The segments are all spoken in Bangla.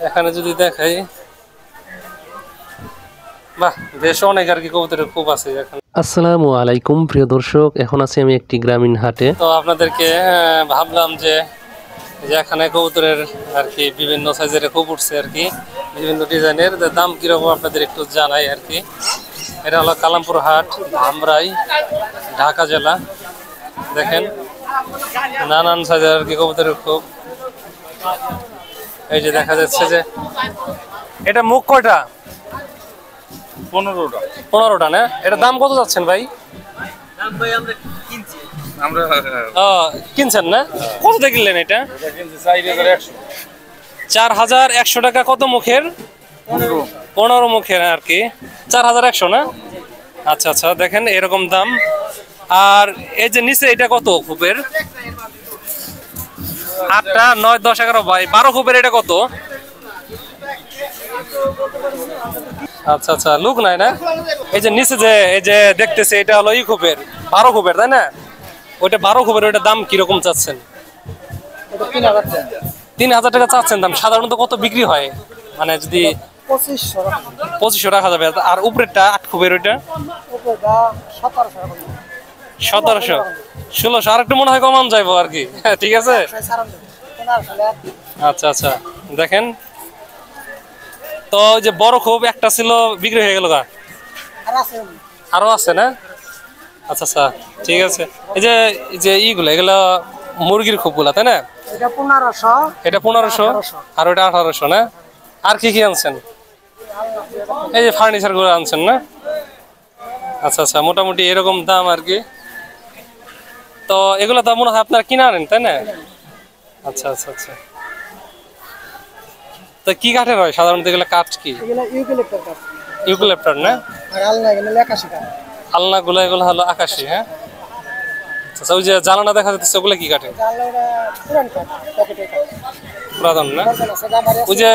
এখানে যদি দেখাই, বাহ বেশ অনেক আর কি কবুতরের খুব আছে এখানে। আসসালামু আলাইকুম প্রিয় দর্শক, এখন আছি আমি একটি গ্রামীণ হাটে। তো আপনাদেরকে ভাবলাম যে এখানে কবুতরের আর কি বিভিন্ন সাইজের খুব উঠছে আর কি, বিভিন্ন ডিজাইনের দাম কিরকম আপনাদের একটু জানাই আর কি। এটা হলো কালামপুর হাট, ধামরাই, ঢাকা জেলা। দেখেন নানান সাইজের আর কি কবুতরের খুব। এই যে দেখা যাচ্ছে যে এটা মুখ কয়টা? 15টা। 15টা না? এটা দাম কত যাচ্ছেন ভাই? কিনছেন না? কত দিয়ে কিনলেন এটা? 4100 টাকা। কত মুখের? 15 মুখের আর কি, 4100 না? আচ্ছা আচ্ছা, দেখেন এরকম দাম। আর এই যে নিচে এটা কত খুবের? 8টা 9 10 11 ভাই 12 খুবের এটা কত? আচ্ছা আচ্ছা, লুক নাই না? এই যে নিচে যে এই যে দেখতেছে এটা হলো খুবের 12 খুবের, তাই না? ওইটা 12 খুবের, ওইটা দাম কিরকম চাচ্ছেন? 3000 টাকা চাচ্ছেন দাম। সাধারণত কত বিক্রি হয়? মানে যদি 2500 রাখা যাবে। আর উপরেরটা 8 খুবের ওইটা 1700 1600, আর একটু মনে হয় কমান যাইবো আর কি। ঠিক আছে, আচ্ছা আচ্ছা। দেখেন তো ওই যে বড় খুব একটা ছিল বিক্রি হয়ে গেল, আরো আছে না? আচ্ছা আচ্ছা, ঠিক আছে। এই যে ইগুলো এগুলো মুরগির খুবগুলা, তাই না? এটা 1500 আর ওটা 1800 না? আর কি কি আনছেন? এই যে ফার্নিচার গুলো আনছেন না? আচ্ছা আচ্ছা, মোটামুটি এরকম দাম আর কি। তো এগুলো দাম মনে হয় আপনারা কিনে আনেন, তাই না? আচ্ছা আচ্ছা আচ্ছা। তো কি কাঠের হয় সাধারণত এগুলো? কাঠ কি? ইউক্যালিপ্টাস না? আলনা গুলো এগুলো হলো আকাশি। হ্যাঁ আচ্ছা, ওই যে জানালা দেখা যাচ্ছে ওগুলো কি কাঠে? পুরাতন না? ওই যে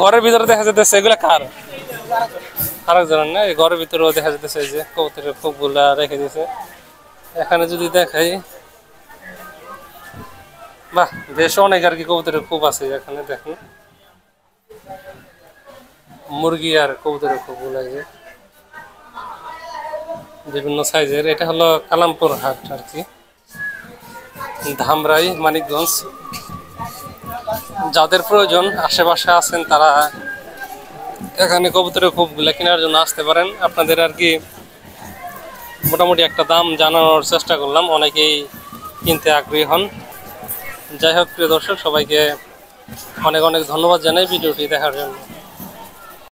ঘরের ভিতরে দেখা যাচ্ছে এগুলো কার? আরেকজন না? এই ঘরের ভিতরেও দেখা যাচ্ছে এই যে কবুতরের খুবগুলা রেখে দিয়েছে। এখানে যদি দেখাই, বাহ বেশ অনেক আর কি কবুতরের খুব আছে এখানে। দেখেন মুরগি আর কবুতরের খুবগুলা বিভিন্ন সাইজের। এটা হলো কালামপুর হাট আর কি, ধামরাই, মানিকগঞ্জ। যাদের প্রয়োজন আশেপাশে আছেন তারা এখানে কবুতরের খুবগুলা কেনার জন্য আসতে পারেন। আপনাদের আর কি মোটামুটি একটা দাম জানানোর চেষ্টা করলাম, অনেকেই কিনতে আগ্রহী হন। যাই হোক প্রিয় দর্শক, সবাইকে অনেক অনেক ধন্যবাদ জানাই ভিডিওটি দেখার জন্য।